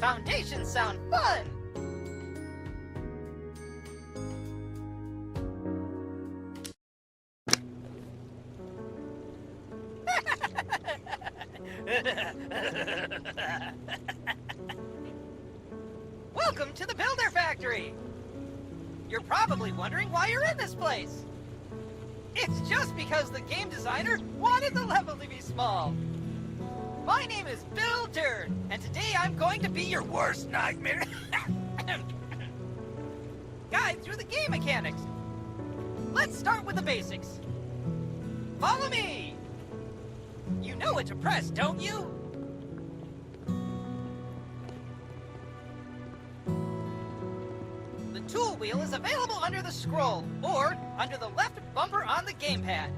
Foundations sound fun! Welcome to the Builder Factory! You're probably wondering why you're in this place. It's just because the game designer wanted the level to be small. My name is Builder, and today I'm going to be your worst nightmare. Guide through the game mechanics. Let's start with the basics. Follow me! You know what to press, don't you? The tool wheel is available under the scroll, or under the left bumper on the gamepad.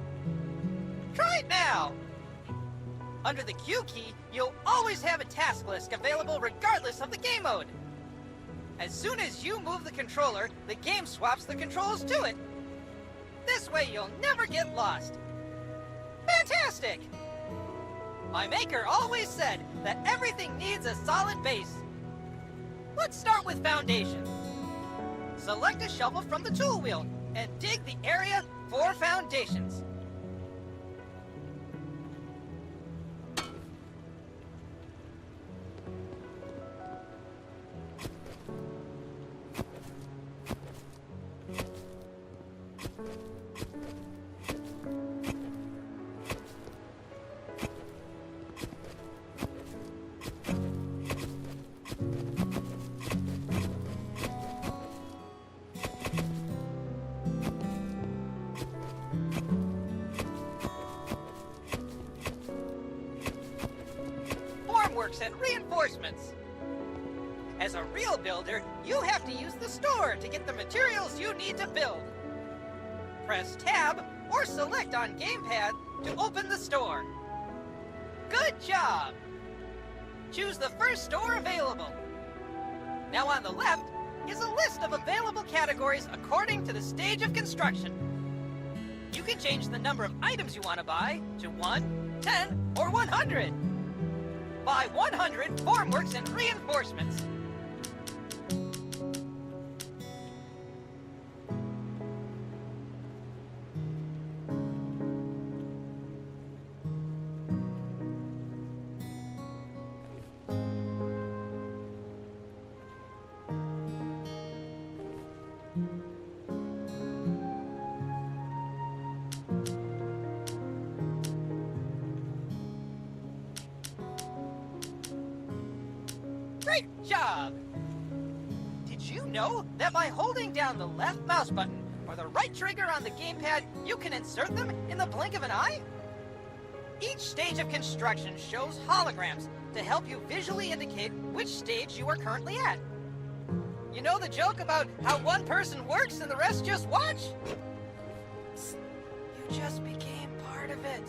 Try it now! Under the Q key, you'll always have a task list available regardless of the game mode. As soon as you move the controller, the game swaps the controls to it. This way you'll never get lost. Fantastic! My maker always said that everything needs a solid base. Let's start with foundation. Select a shovel from the tool wheel and dig the area for foundations. Works and reinforcements. As a real builder, you have to use the store to get the materials you need to build. Press Tab or select on gamepad to open the store. Good job! Choose the first store available. Now on the left is a list of available categories according to the stage of construction. You can change the number of items you want to buy to 1, 10, or 100. Buy 100 formworks and reinforcements. Great job! Did you know that by holding down the left mouse button or the right trigger on the gamepad, you can insert them in the blink of an eye? Each stage of construction shows holograms to help you visually indicate which stage you are currently at. You know the joke about how one person works and the rest just watch? Psst, you just became part of it.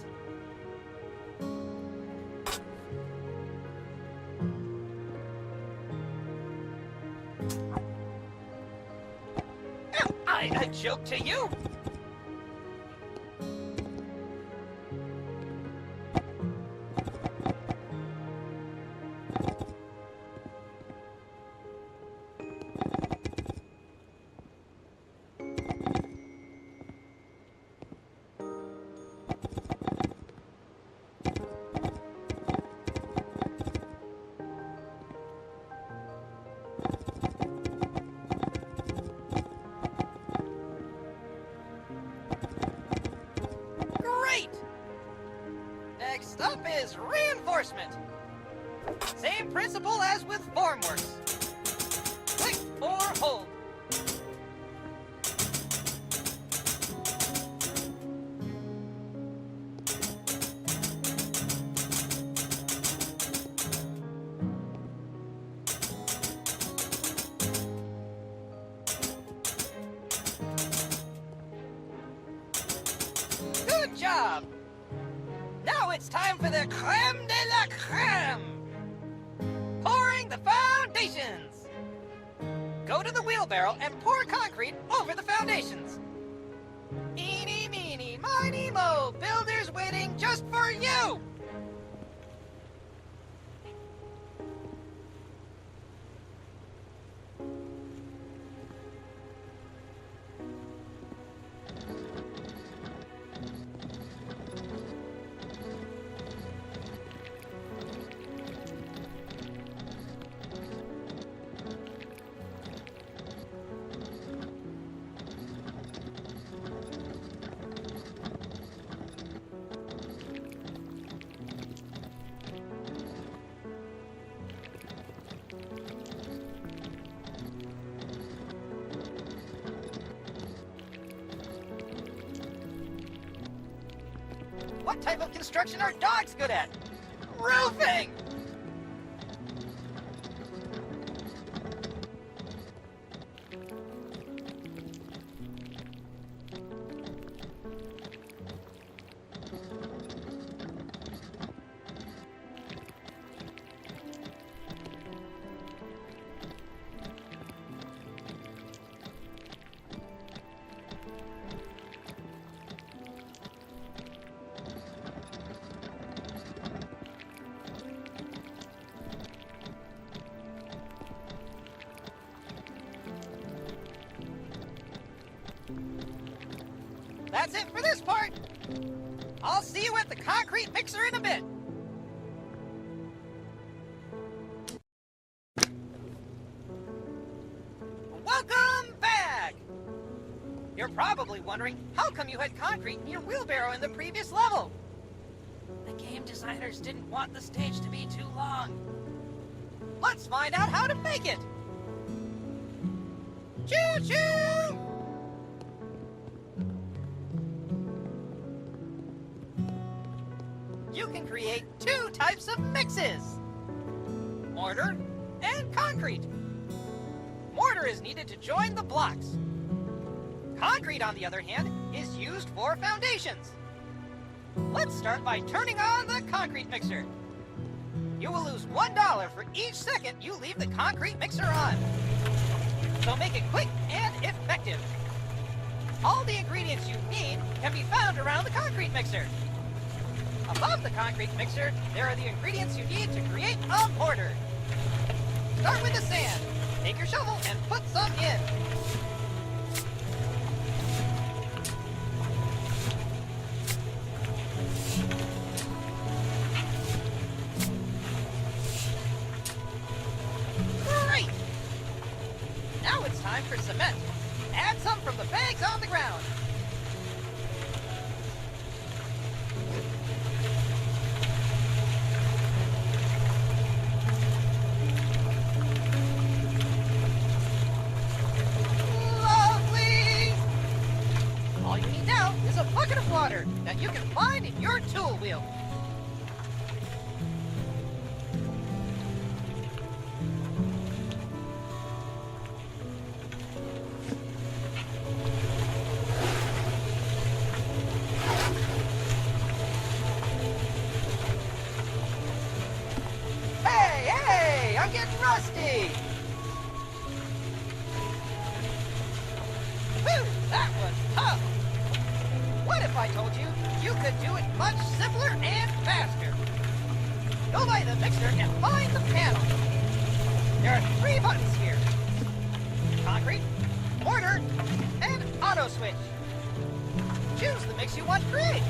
A joke to you? Next up is reinforcement. Same principle as with formworks. Click or hold. Good job! Now it's time for the creme de la creme! Pouring the foundations! Go to the wheelbarrow and pour concrete over the foundations. Eeny, meeny, miny, mo, builders waiting just for you! What type of construction are dogs good at? Roofing! That's it for this part. I'll see you at the concrete mixer in a bit. Welcome back! You're probably wondering, how come you had concrete in your wheelbarrow in the previous level? The game designers didn't want the stage to be too long. Let's find out how to make it. Choo-choo! You can create two types of mixes: mortar and concrete. Mortar is needed to join the blocks. Concrete, on the other hand, is used for foundations. Let's start by turning on the concrete mixer. You will lose $1 for each second you leave the concrete mixer on. So make it quick and effective. All the ingredients you need can be found around the concrete mixer. Above the concrete mixer, there are the ingredients you need to create a mortar. Start with the sand. Take your shovel and put some in. Great! Now it's time for cement. Add some from the bags on the ground. Water that you can find in your tool wheel. Hey, I'm getting rusty. Whew, that was tough. What if I told you you could do it much simpler and faster? Go by the mixer and find the panel. There are 3 buttons here: concrete, mortar, and auto switch. Choose the mix you want to create.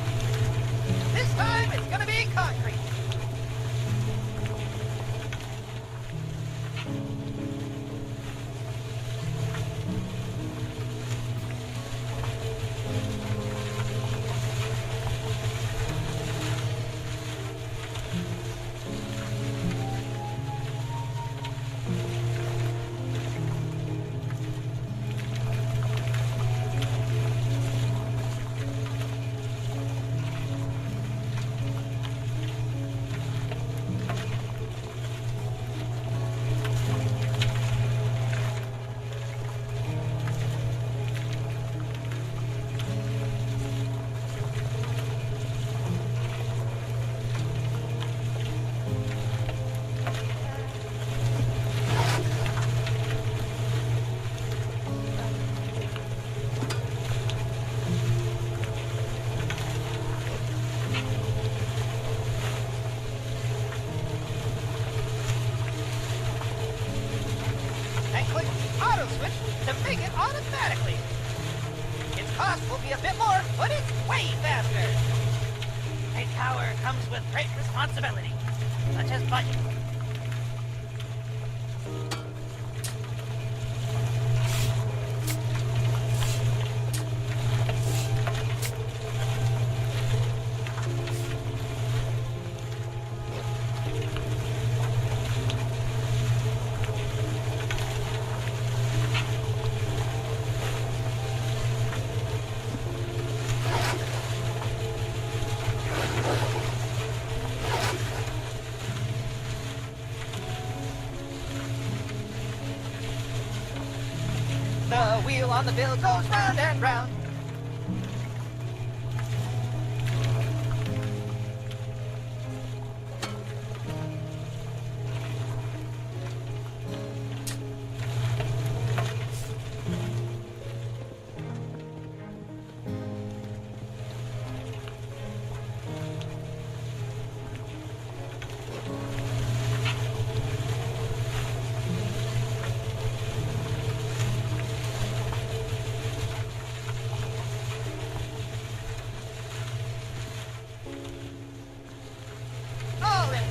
This time it's going to be concrete. To make it automatically. Its cost will be a bit more, but it's way faster. Great power comes with great responsibility, such as budget. The wheel on the bill goes round and round.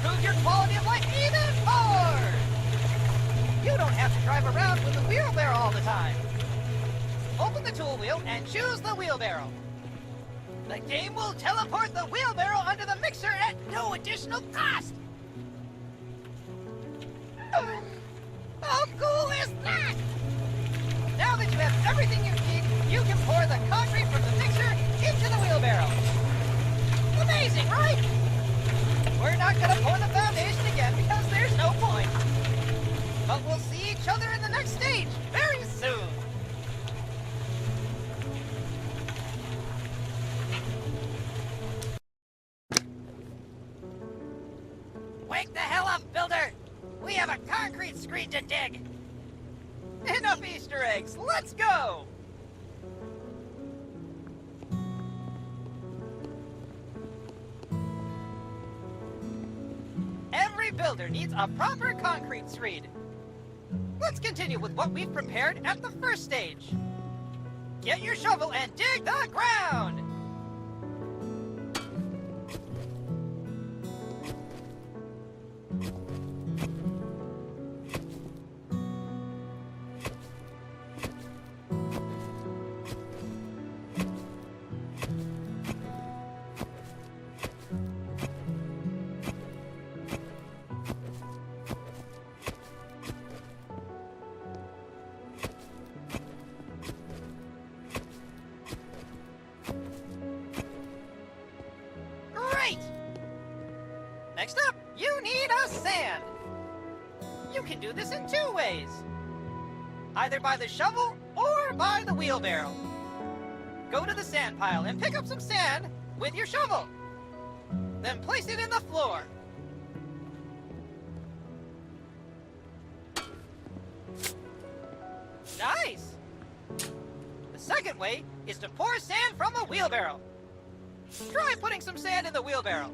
Improve your quality of life even more! You don't have to drive around with the wheelbarrow all the time. Open the tool wheel and choose the wheelbarrow. The game will teleport the wheelbarrow under the mixer at no additional cost! How cool is that? Now that you have everything you need, you can pour the concrete from the mixer into the wheelbarrow. Amazing, right? We're not going to pour the foundation again because there's no point. But we'll see each other in the next stage very soon. Wake the hell up, builder! We have a concrete screen to dig. Enough Easter eggs, let's go! Every builder needs a proper concrete screed. Let's continue with what we've prepared at the first stage. Get your shovel and dig the ground! Next up, you need a sand. You can do this in two ways. Either by the shovel or by the wheelbarrow. Go to the sand pile and pick up some sand with your shovel. Then place it in the floor. Nice! The second way is to pour sand from a wheelbarrow. Try putting some sand in the wheelbarrow.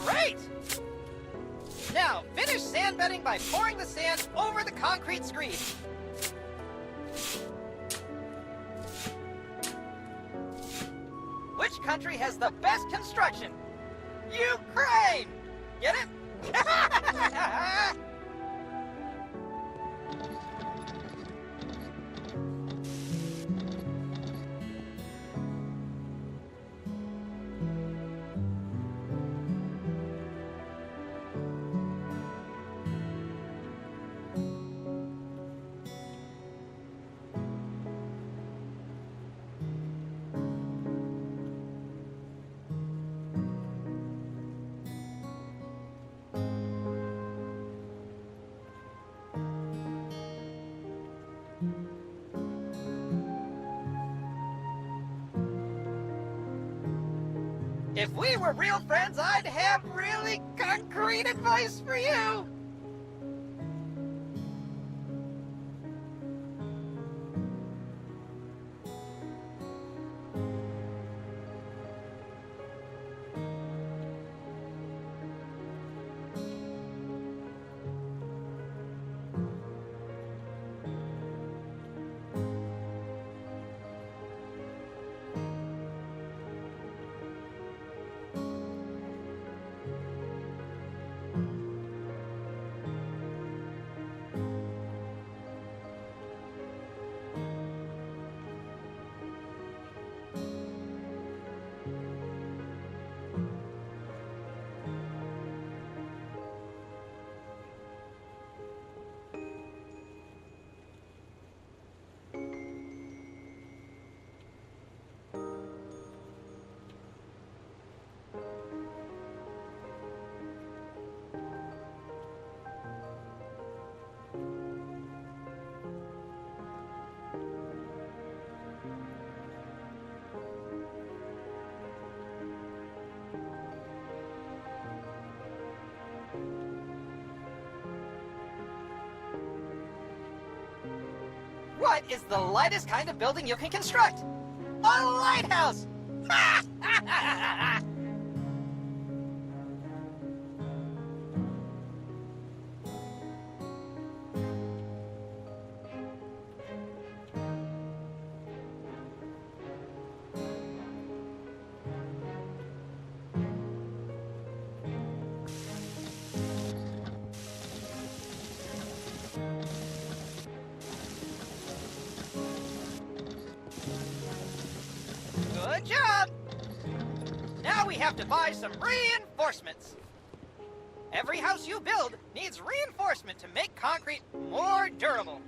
Great! Now, finish sand bedding by pouring the sand over the concrete screed. Which country has the best construction? Ukraine! Get it? If we were real friends, I'd have really concrete advice for you. What is the lightest kind of building you can construct? A lighthouse! Good job! Now we have to buy some reinforcements. Every house you build needs reinforcement to make concrete more durable.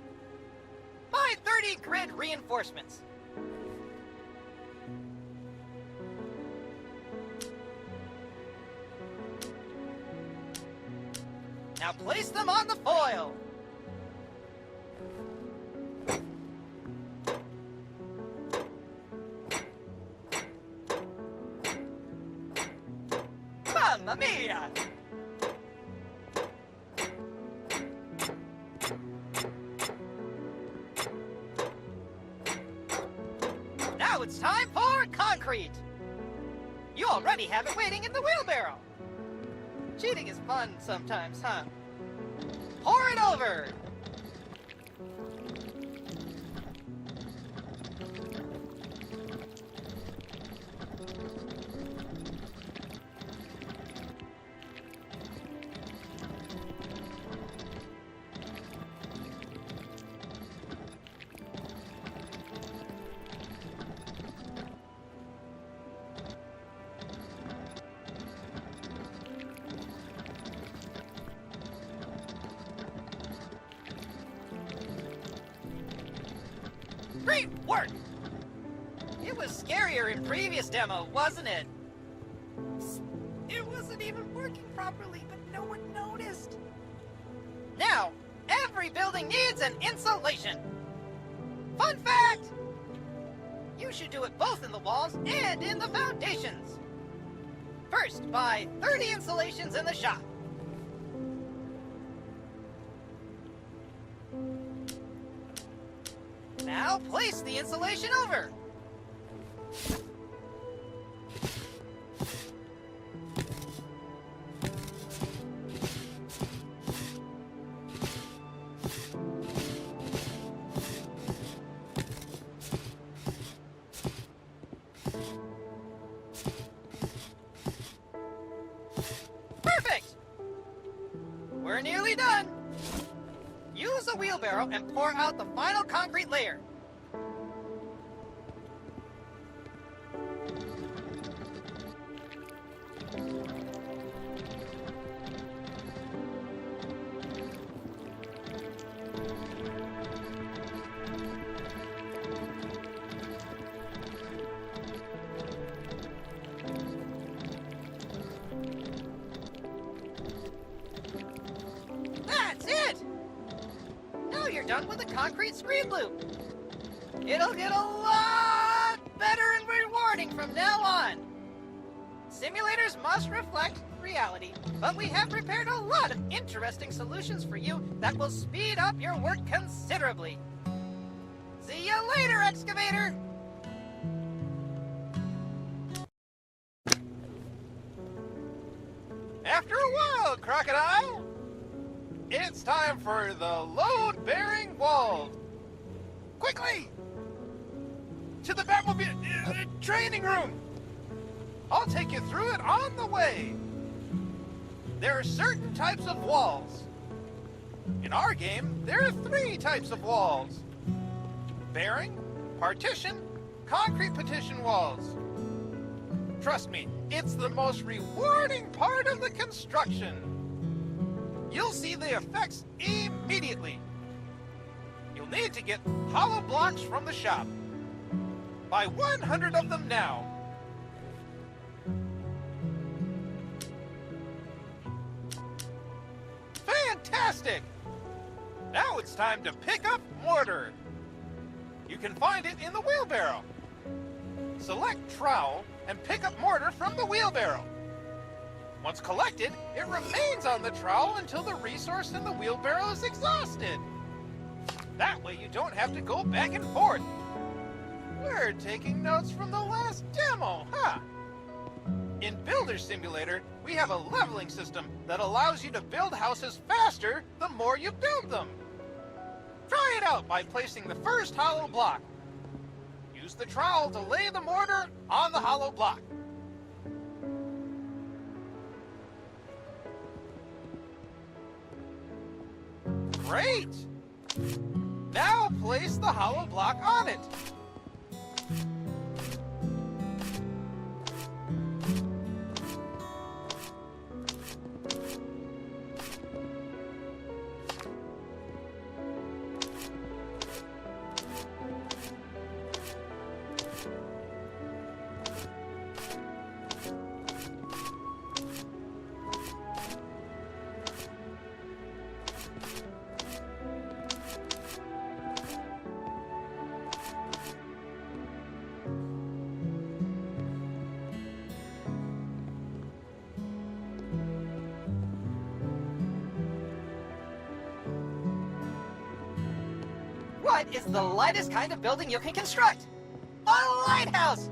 Buy 30 grid reinforcements. Now place them on the foil. Mamma mia! Now it's time for concrete. You already have it waiting in the wheelbarrow. Cheating is fun sometimes, huh? Pour it over. Great work! It was scarier in previous demo, wasn't it? It wasn't even working properly, but no one noticed. Now, every building needs an insulation. Fun fact! You should do it both in the walls and in the foundations. First, buy 30 insulations in the shop. Now place the insulation over. Perfect! We're nearly done. Use a wheelbarrow and pour out the final concrete layer. That's it! Now you're done with the concrete screen loop. It'll get a lot better and rewarding from now on. Simulators must reflect reality, but we have prepared a lot of interesting solutions for you that will speed up your work considerably. See you later, Excavator! After a while, Crocodile, it's time for the load-bearing wall. Quickly! To the Batmobile training room. I'll take you through it on the way. There are certain types of walls. In our game, there are 3 types of walls. Bearing, partition, concrete partition walls. Trust me, it's the most rewarding part of the construction. You'll see the effects immediately. You'll need to get hollow blocks from the shop. Buy 100 of them now. Fantastic! Now it's time to pick up mortar. You can find it in the wheelbarrow. Select trowel and pick up mortar from the wheelbarrow. Once collected, it remains on the trowel until the resource in the wheelbarrow is exhausted. That way you don't have to go back and forth. We're taking notes from the last demo, huh? In Builder Simulator, we have a leveling system that allows you to build houses faster the more you build them. Try it out by placing the first hollow block. Use the trowel to lay the mortar on the hollow block. Great! Now place the hollow block on it. What is the lightest kind of building you can construct? A lighthouse!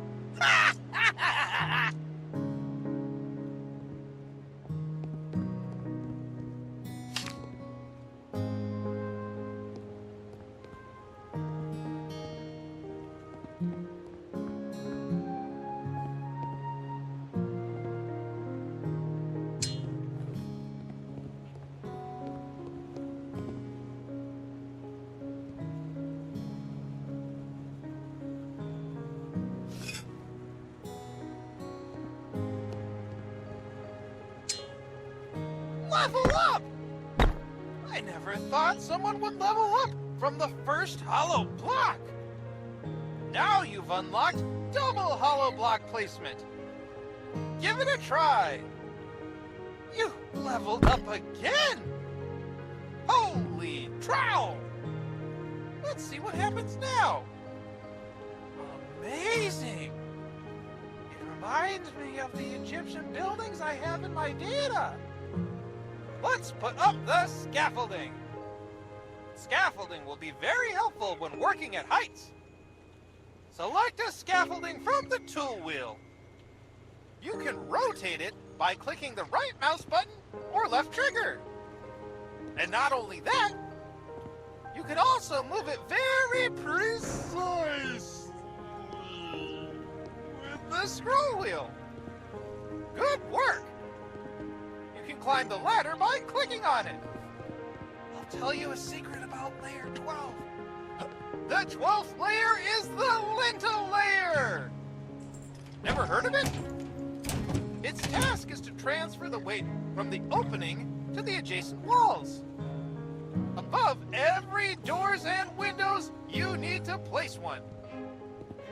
Level up! I never thought someone would level up from the first hollow block. Now you've unlocked double hollow block placement. Give it a try. You leveled up again. Holy trowel! Let's see what happens now. Amazing! It reminds me of the Egyptian buildings I have in my data. Let's put up the scaffolding. Scaffolding will be very helpful when working at heights. Select a scaffolding from the tool wheel. You can rotate it by clicking the right mouse button or left trigger. And not only that, you can also move it very precisely with the scroll wheel. Good work! You can climb the ladder by clicking on it. I'll tell you a secret about layer 12. The 12th layer is the lintel layer! Never heard of it? Its task is to transfer the weight from the opening to the adjacent walls. Above every doors and windows, you need to place one.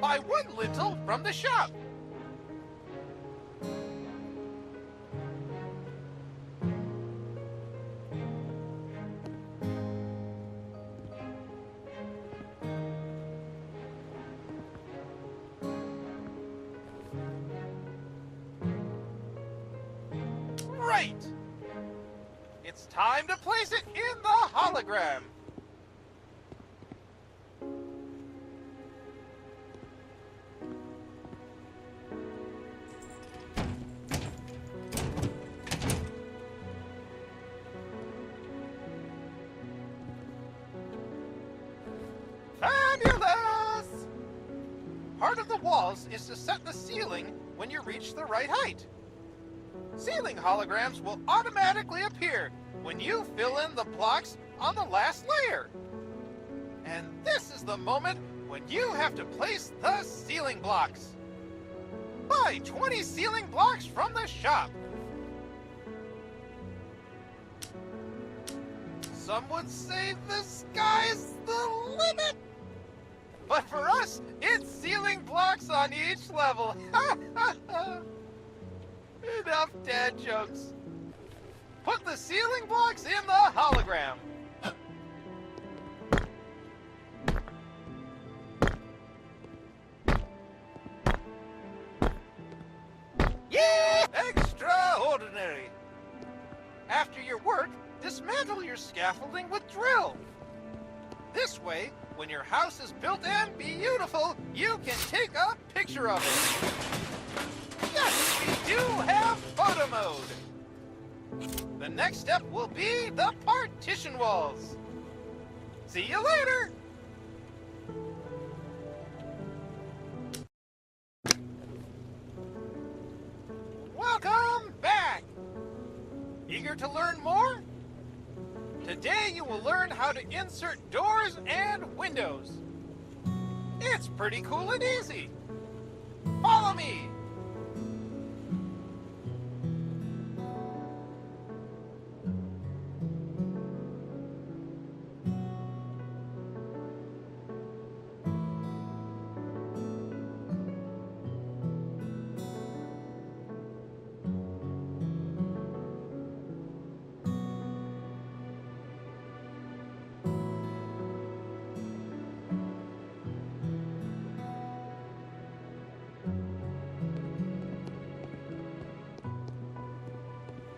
Buy one lintel from the shop. Right! It's time to place it in the hologram. Fabulous! Part of the walls is to set the ceiling when you reach the right height. Ceiling holograms will automatically appear when you fill in the blocks on the last layer. And this is the moment when you have to place the ceiling blocks. Buy 20 ceiling blocks from the shop. Some would say the sky's the limit. But for us, it's ceiling blocks on each level. Enough dad jokes. Put the ceiling blocks in the hologram. Yeah! Extraordinary. After your work, dismantle your scaffolding with drill. This way, when your house is built and beautiful, you can take a picture of it. Yes, we do have photo mode. The next step will be the partition walls. See you later. Welcome back. Eager to learn more? Today you will learn how to insert doors and windows. It's pretty cool and easy. Follow me.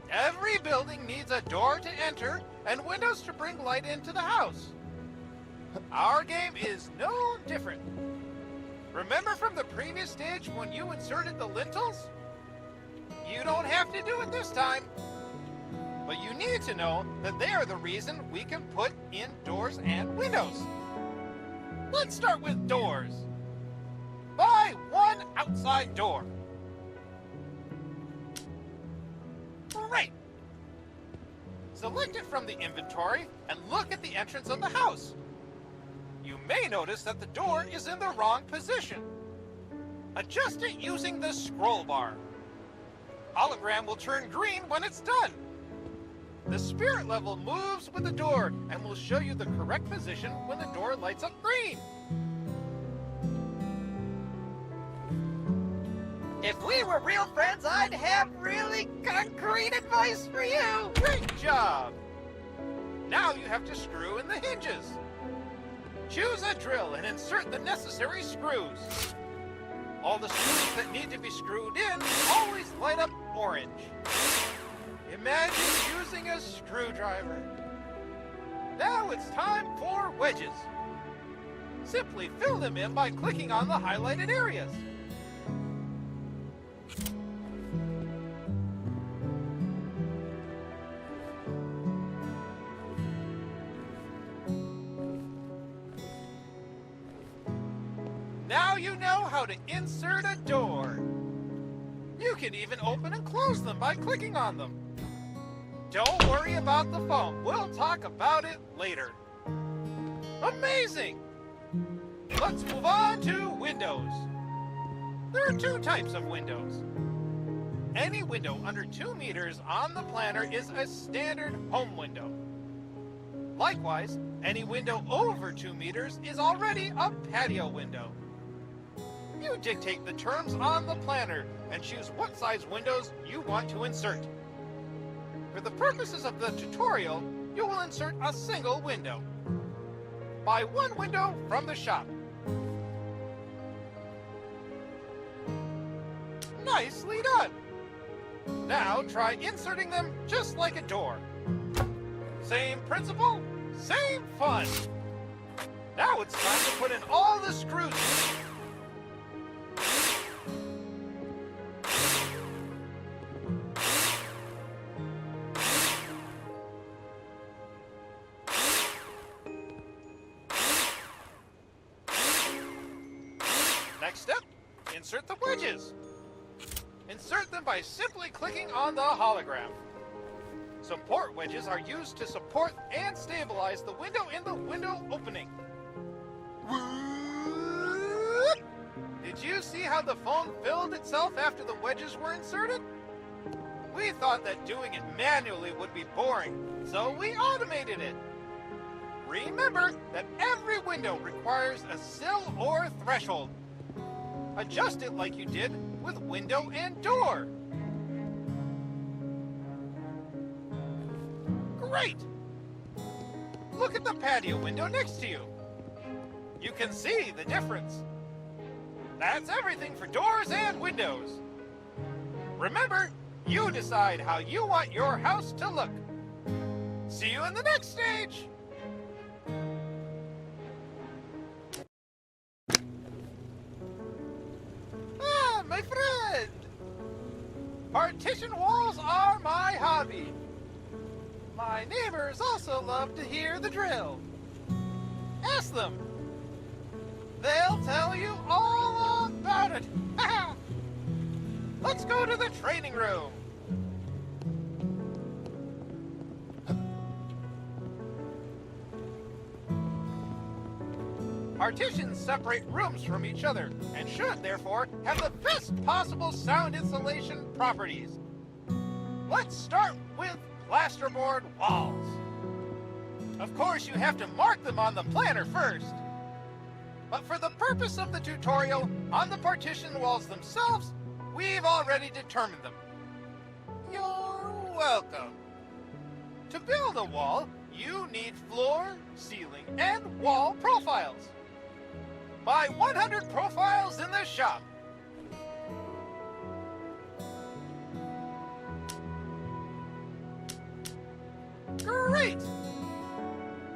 Every building needs a door to enter and windows to bring light into the house. Our game is no different. Remember from the previous stage when you inserted the lintels? You don't have to do it this time. But you need to know that they are the reason we can put in doors and windows. Let's start with doors. Buy one outside door. Great! Select it from the inventory and look at the entrance of the house. You may notice that the door is in the wrong position. Adjust it using the scroll bar. Hologram will turn green when it's done. The spirit level moves with the door and will show you the correct position when the door lights up green. If we were real friends, I'd have really concrete advice for you. Great job! Now you have to screw in the hinges. Choose a drill and insert the necessary screws. All the screws that need to be screwed in always light up orange. Imagine using a screwdriver. Now it's time for wedges. Simply fill them in by clicking on the highlighted areas. Now you know how to insert a door. You can even open and close them by clicking on them. Don't worry about the foam. We'll talk about it later. Amazing! Let's move on to windows. There are two types of windows. Any window under 2 meters on the planner is a standard home window. Likewise, any window over 2 meters is already a patio window. You dictate the terms on the planner and choose what size windows you want to insert. For the purposes of the tutorial, you will insert a single window. Buy one window from the shop. Nicely done! Now try inserting them just like a door. Same principle, same fun. Now it's time to put in all the screws. Next step, insert the wedges. Insert them by simply clicking on the hologram. Support wedges are used to support and stabilize the window in the window opening. Whoop! Did you see how the foam filled itself after the wedges were inserted? We thought that doing it manually would be boring, so we automated it. Remember that every window requires a sill or threshold. Adjust it like you did with window and door. Great! Look at the patio window next to you. You can see the difference. That's everything for doors and windows. Remember, you decide how you want your house to look. See you in the next stage! my friend! Partition walls are my hobby. My neighbors also love to hear the drill. Ask them. They'll tell you all about it. Let's go to the training room. Partitions separate rooms from each other and should, therefore, have the best possible sound insulation properties. Let's start with plasterboard walls. Of course, you have to mark them on the planner first. But for the purpose of the tutorial, on the partition walls themselves, we've already determined them. You're welcome. To build a wall, you need floor, ceiling, and wall profiles. Buy 100 profiles in the shop. Great!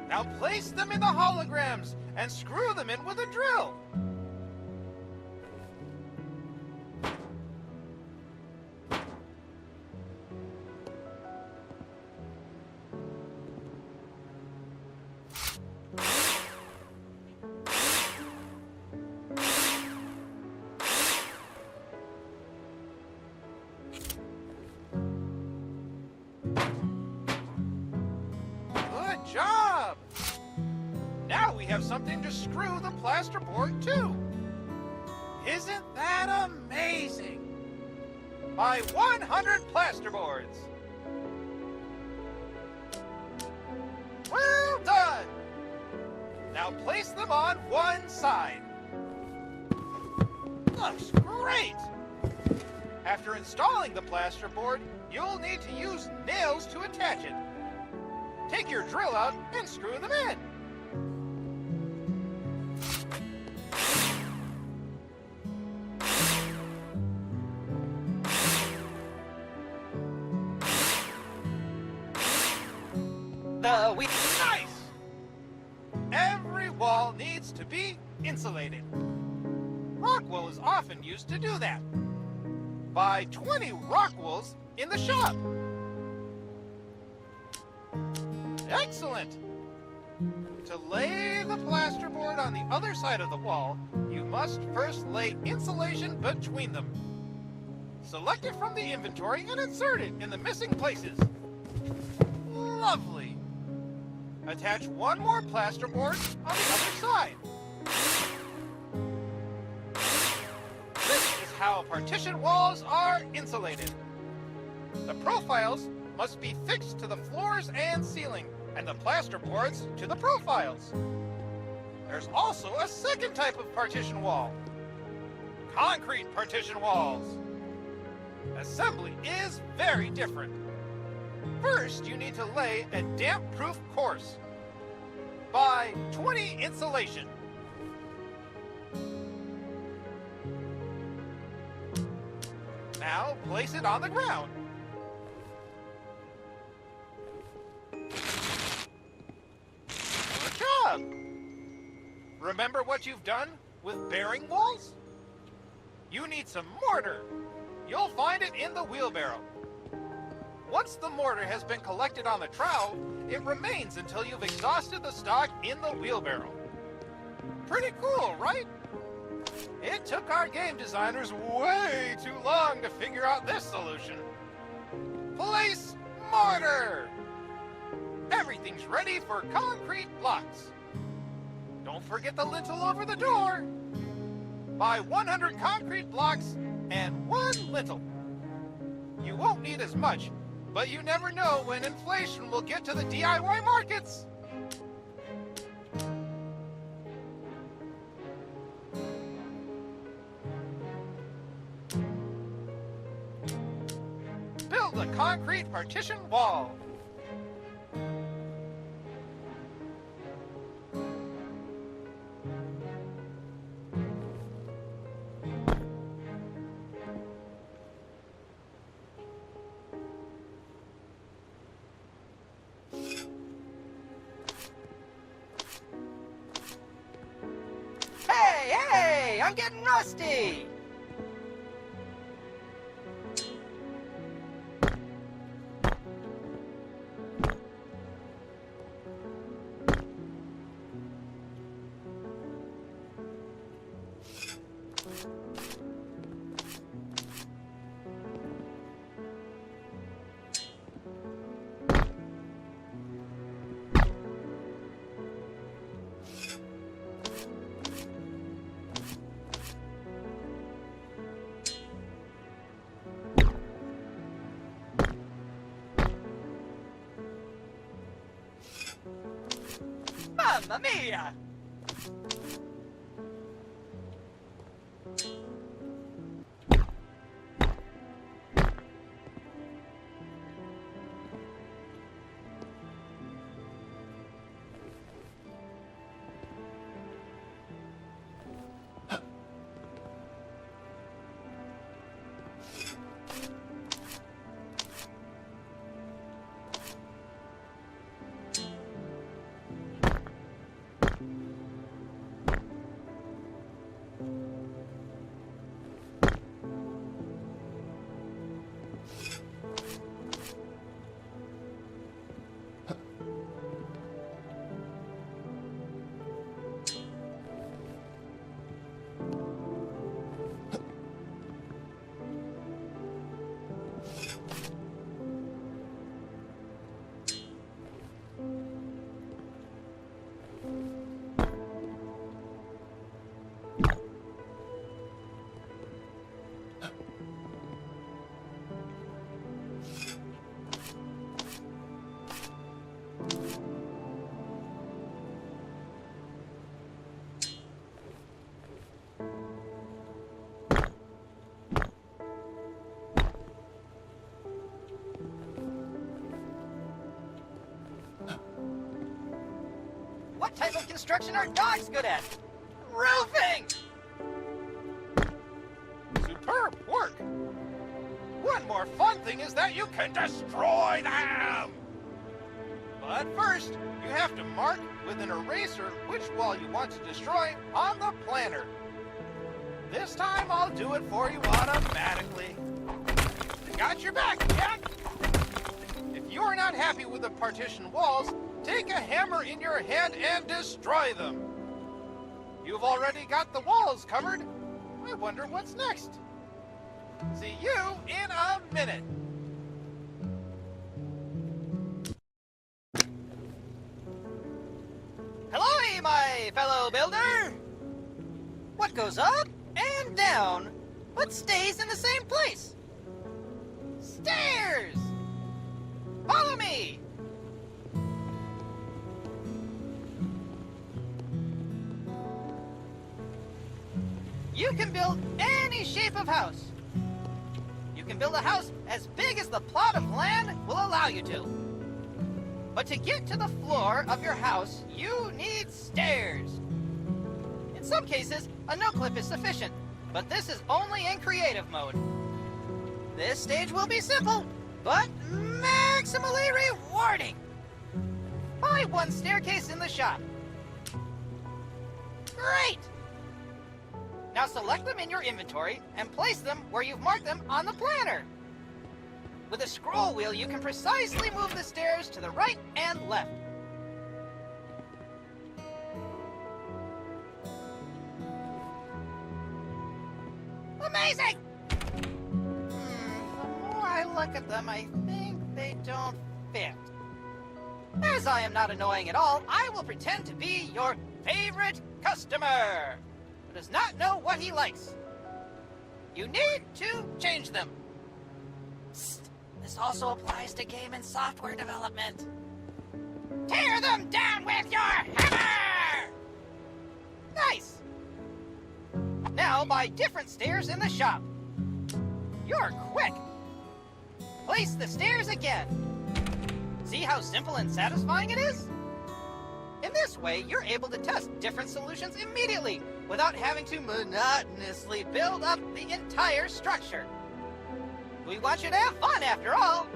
Now place them in the holograms and screw them in with a drill. Good job! Now we have something to screw the plasterboard to. Isn't that amazing? Buy 100 plasterboards. Well done! Now place them on one side. Looks great! After installing the plasterboard, you'll need to use nails to attach it. Take your drill out and screw them in. Nice! Every wall needs to be insulated. Rock wool is often used to do that. Buy 20 rock wools in the shop. Excellent! To lay the plasterboard on the other side of the wall, you must first lay insulation between them. Select it from the inventory and insert it in the missing places. Lovely! Attach one more plasterboard on the other side. This is how partition walls are insulated. The profiles must be fixed to the floors and ceiling, and the plasterboards to the profiles. There's also a second type of partition wall. Concrete partition walls. Assembly is very different. First, you need to lay a damp-proof course. Buy 20 insulation. Now, place it on the ground. Good job! Remember what you've done with bearing walls? You need some mortar. You'll find it in the wheelbarrow. Once the mortar has been collected on the trowel, it remains until you've exhausted the stock in the wheelbarrow. Pretty cool, right? It took our game designers way too long to figure out this solution. Place mortar! Everything's ready for concrete blocks. Don't forget the lintel over the door. Buy 100 concrete blocks and 1 lintel. You won't need as much, but you never know when inflation will get to the DIY markets. Build a concrete partition wall. Hey, I'm getting rusty! Mamma mia! What type of construction are dogs good at? Roofing! Superb work! One more fun thing is that you can destroy them! But first, you have to mark with an eraser which wall you want to destroy on the planner. This time I'll do it for you automatically. Got your back, Jack! If you're not happy with the partition walls, take a hammer in your hand and destroy them. You've already got the walls covered. I wonder what's next. See you in a minute. Hello, my fellow builder! What goes up and down, but stays in the same place? Stairs! Follow me! You can build any shape of house. You can build a house as big as the plot of land will allow you to. But to get to the floor of your house, you need stairs. In some cases, a no-clip is sufficient, but this is only in creative mode. This stage will be simple, but maximally rewarding. Buy one staircase in the shop. Great! Now select them in your inventory and place them where you've marked them on the planner. With a scroll wheel, you can precisely move the stairs to the right and left. Amazing! The more I look at them, I think they don't fit. As I am not annoying at all, I will pretend to be your favorite customer who does not know what he likes. You need to change them. Psst. This also applies to game and software development. Tear them down with your hammer! Nice! Now buy different stairs in the shop. You're quick. Place the stairs again. See how simple and satisfying it is? In this way, you're able to test different solutions immediately without having to monotonously build up the entire structure. We want you to have fun after all.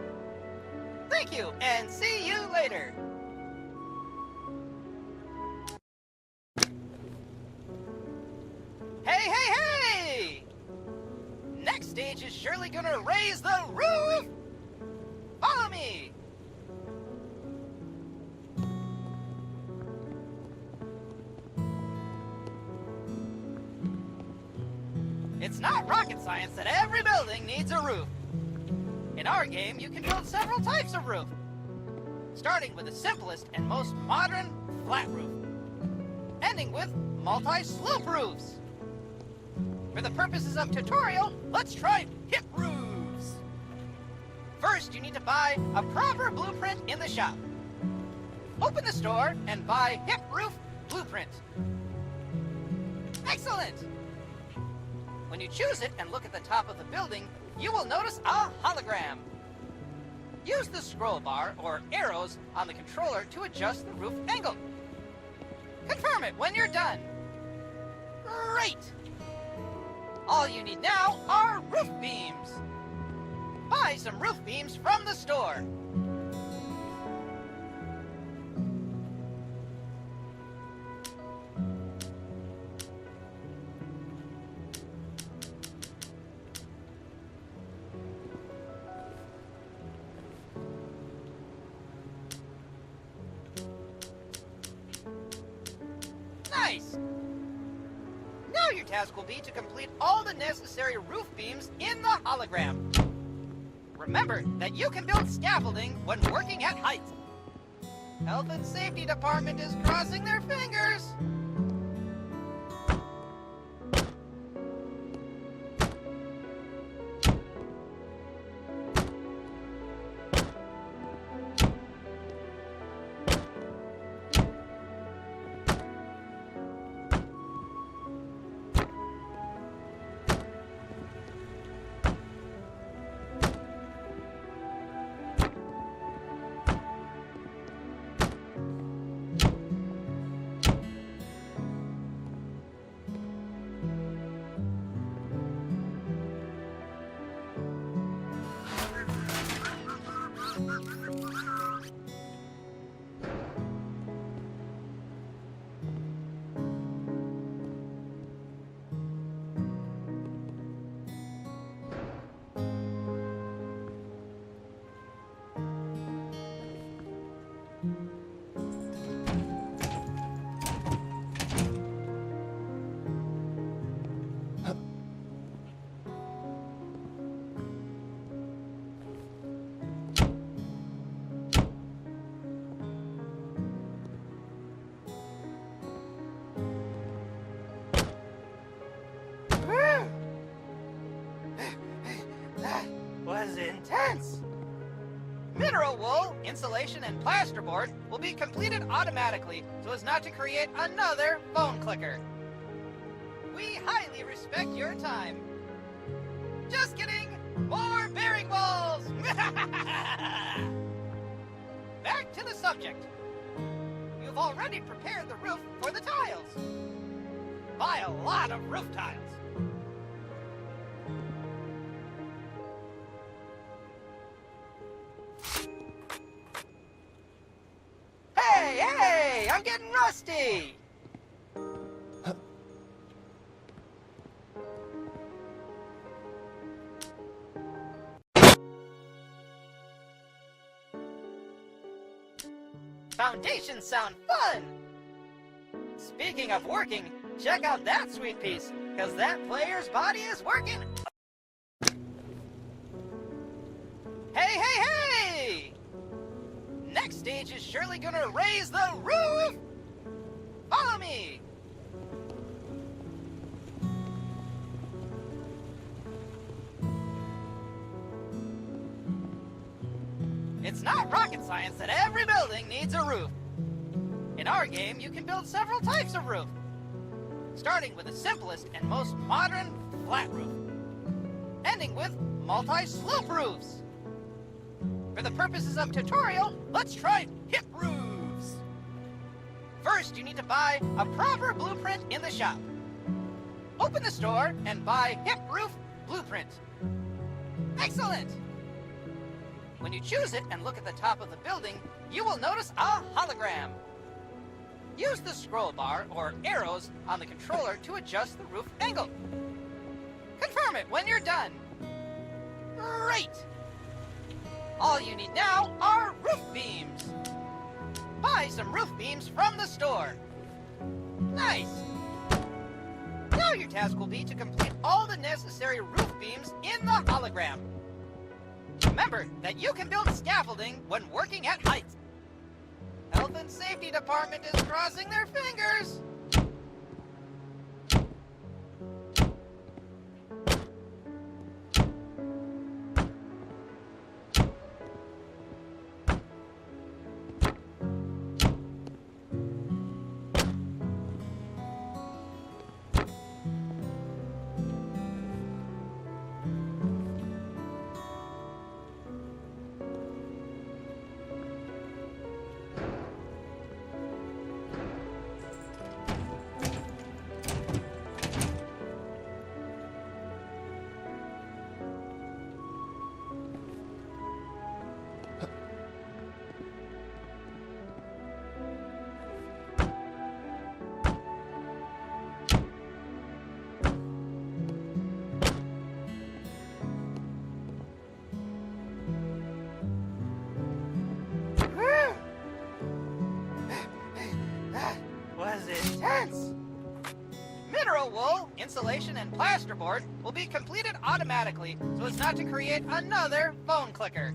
Thank you, and see you later. Hey, hey, hey! Next stage is surely gonna raise the roof! Follow me! It's not rocket science that every building needs a roof. In our game, you can build several types of roof, starting with the simplest and most modern flat roof, ending with multi-slope roofs. For the purposes of tutorial, let's try hip roofs. First, you need to buy a proper blueprint in the shop. Open the store and buy Hip Roof Blueprint. Excellent! When you choose it and look at the top of the building, you will notice a hologram. Use the scroll bar or arrows on the controller to adjust the roof angle. Confirm it when you're done. Great! All you need now are roof beams. Buy some roof beams from the store. Nice! Now your task will be to complete all the necessary roof beams in the hologram. Remember that you can build scaffolding when working at heights. Health and Safety Department is crossing their fingers. Was intense. Mineral wool, insulation, and plasterboard will be completed automatically so as not to create another phone clicker. We highly respect your time. Just kidding! More bearing walls! Back to the subject. You've already prepared the roof for the tiles. Buy a lot of roof tiles. Hey, I'm getting rusty! Foundations sound fun! Speaking of working, check out that sweet piece, because that player's body is working. Hey! Next stage is surely gonna raise the roof! Follow me! It's not rocket science that every building needs a roof. In our game, you can build several types of roof, starting with the simplest and most modern flat roof, ending with multi-slope roofs. For the purposes of tutorial, let's try hip roofs. First, you need to buy a proper blueprint in the shop. Open the store and buy Hip Roof Blueprint. Excellent! When you choose it and look at the top of the building, you will notice a hologram. Use the scroll bar or arrows on the controller to adjust the roof angle. Confirm it when you're done. Great! All you need now are roof beams. Buy some roof beams from the store. Nice! Now your task will be to complete all the necessary roof beams in the hologram. Remember that you can build scaffolding when working at heights. Health and Safety Department is crossing their fingers. Steel wool, insulation, and plasterboard will be completed automatically so as not to create another phone clicker.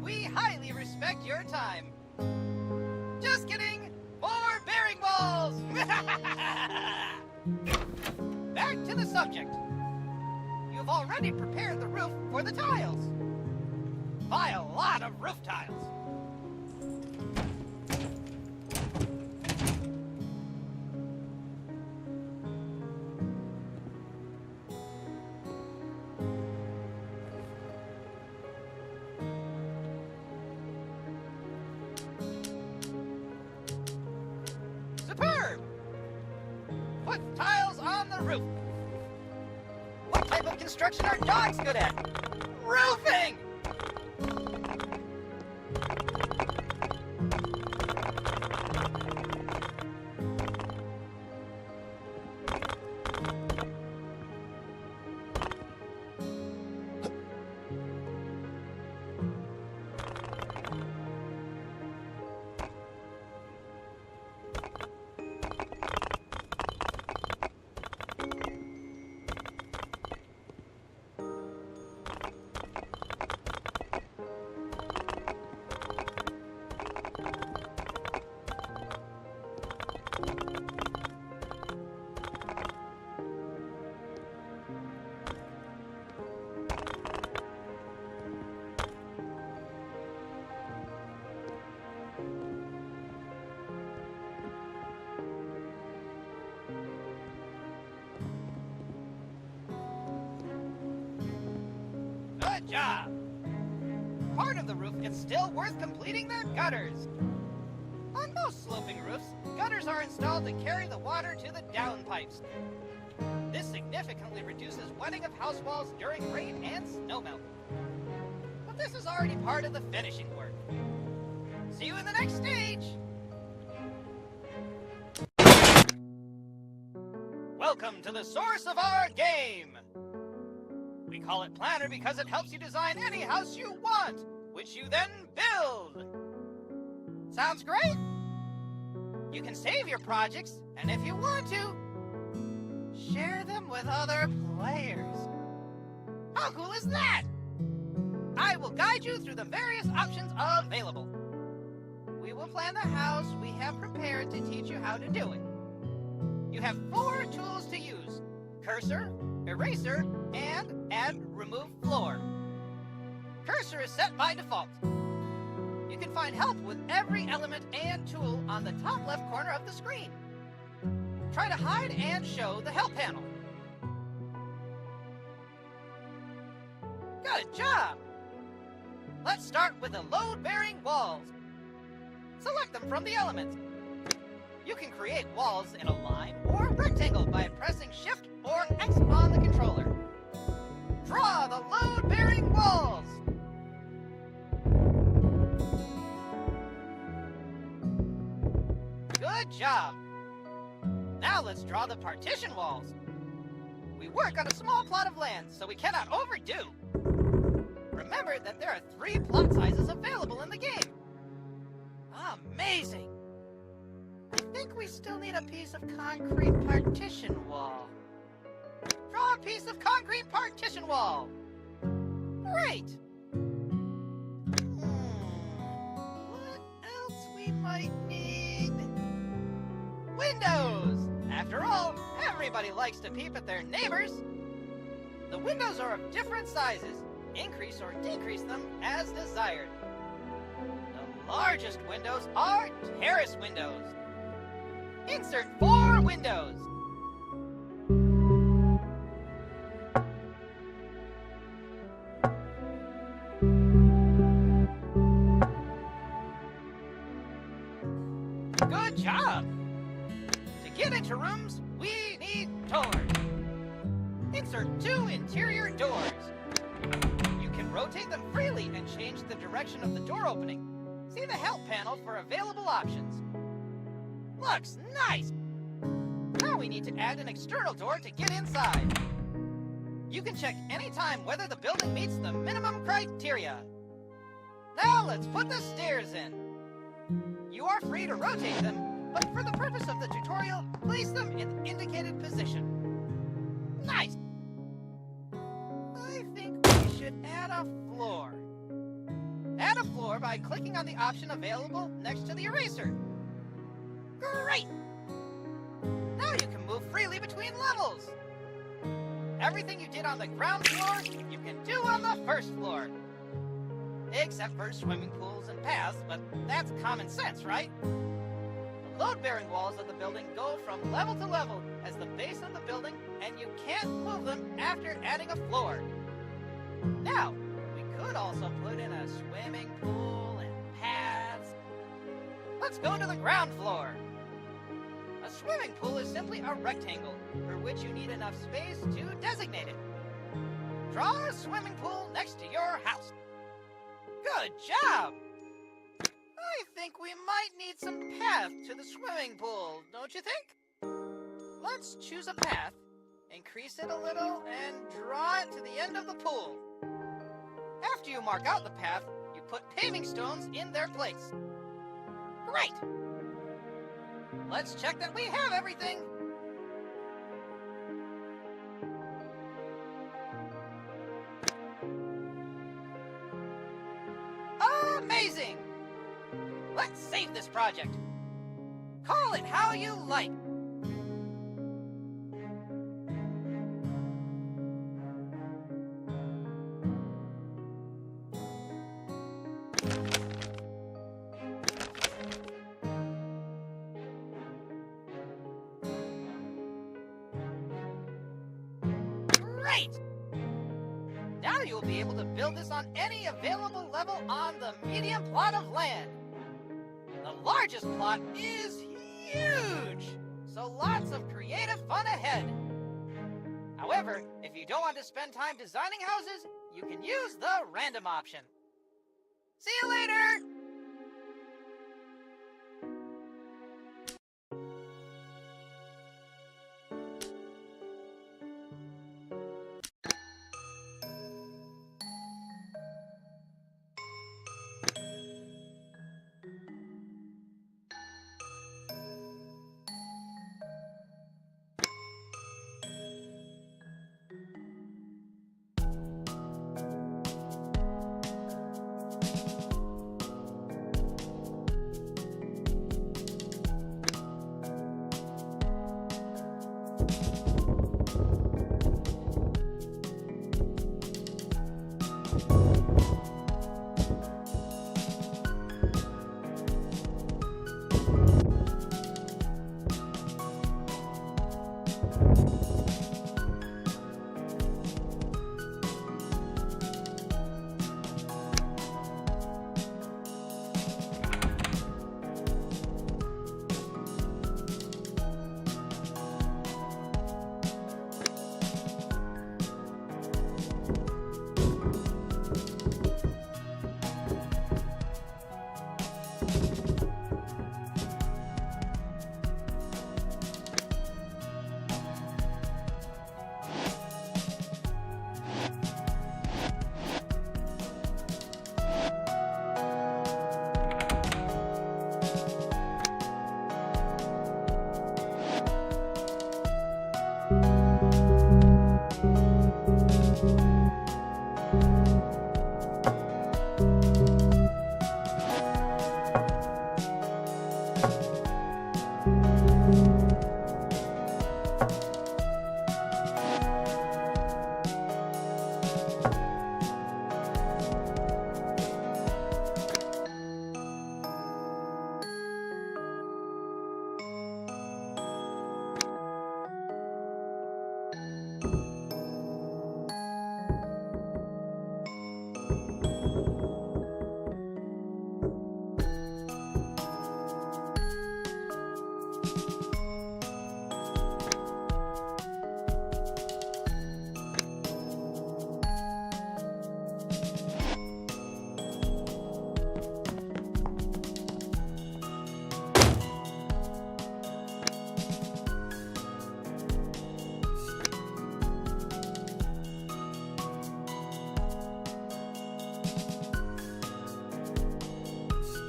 We highly respect your time. Just kidding! More bearing walls! Back to the subject. You've already prepared the roof for the tiles. Buy a lot of roof tiles. Superb! Put tiles on the roof. What type of construction are dogs good at? Roofing! Good job! Part of the roof is still worth completing the gutters. On most sloping roofs, gutters are installed to carry the water to the downpipes. This significantly reduces wetting of house walls during rain and snowmelt. But this is already part of the finishing work. See you in the next stage! Welcome to the source of our game! We call it Planner because it helps you design any house you want, which you then build. Sounds great? You can save your projects, and if you want to, share them with other players. How cool is that? I will guide you through the various options available. We will plan the house we have prepared to teach you how to do it. You have 4 tools to use: cursor, eraser, and add remove floor. Cursor is set by default. You can find help with every element and tool on the top left corner of the screen. Try to hide and show the help panel. Good job! Let's start with the load-bearing walls. Select them from the elements. You can create walls in a line or rectangle by pressing Shift or X on the controller. Draw the load-bearing walls. Good job. Now let's draw the partition walls. We work on a small plot of land, so we cannot overdo. Remember that there are 3 plot sizes available in the game. Amazing! I think we still need a piece of concrete partition wall. Draw a piece of concrete partition wall. Great! What else we might need? Windows! After all, everybody likes to peep at their neighbors. The windows are of different sizes. Increase or decrease them as desired. The largest windows are terrace windows. Insert 4 windows. Good job! To get into rooms, we need doors. Insert 2 interior doors. You can rotate them freely and change the direction of the door opening. See the help panel for available options. Looks nice! Now we need to add an external door to get inside. You can check anytime whether the building meets the minimum criteria. Now let's put the stairs in. You are free to rotate them but for the purpose of the tutorial, place them in the indicated position. Nice! I think we should add a floor. Add a floor by clicking on the option available next to the eraser. Great! Now you can move freely between levels. Everything you did on the ground floor, you can do on the first floor. Except for swimming pools and paths, but that's common sense, right? The load-bearing walls of the building go from level to level as the base of the building, and you can't move them after adding a floor. Now, we could also put in a swimming pool and paths. Let's go to the ground floor. A swimming pool is simply a rectangle for which you need enough space to designate it. Draw a swimming pool next to your house. Good job! I think we might need some path to the swimming pool, don't you think? Let's choose a path, increase it a little, and draw it to the end of the pool. After you mark out the path, you put paving stones in their place. Great! Let's check that we have everything. Amazing! Let's save this project. Call it how you like. Great! Now you'll be able to build this on any available level on the medium plot of land. The largest plot is huge, so lots of creative fun ahead. However, if you don't want to spend time designing houses, you can use the random option. See you later!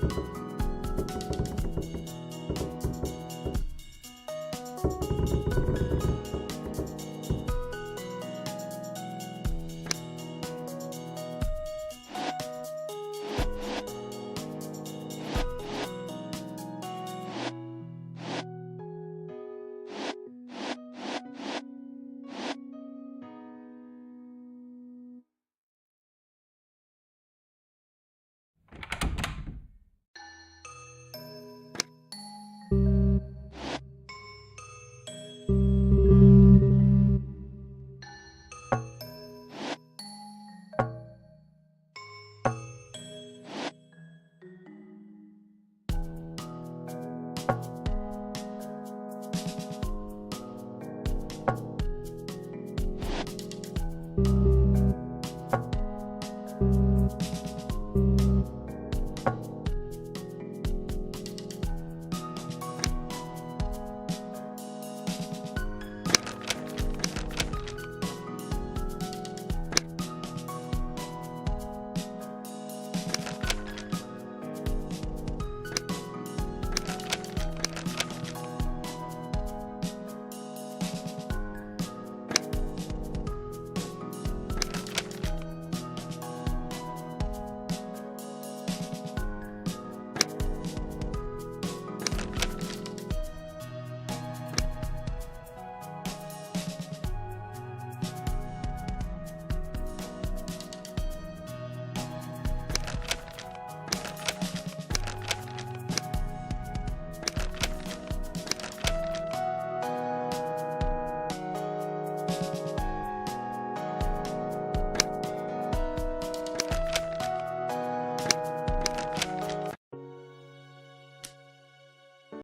you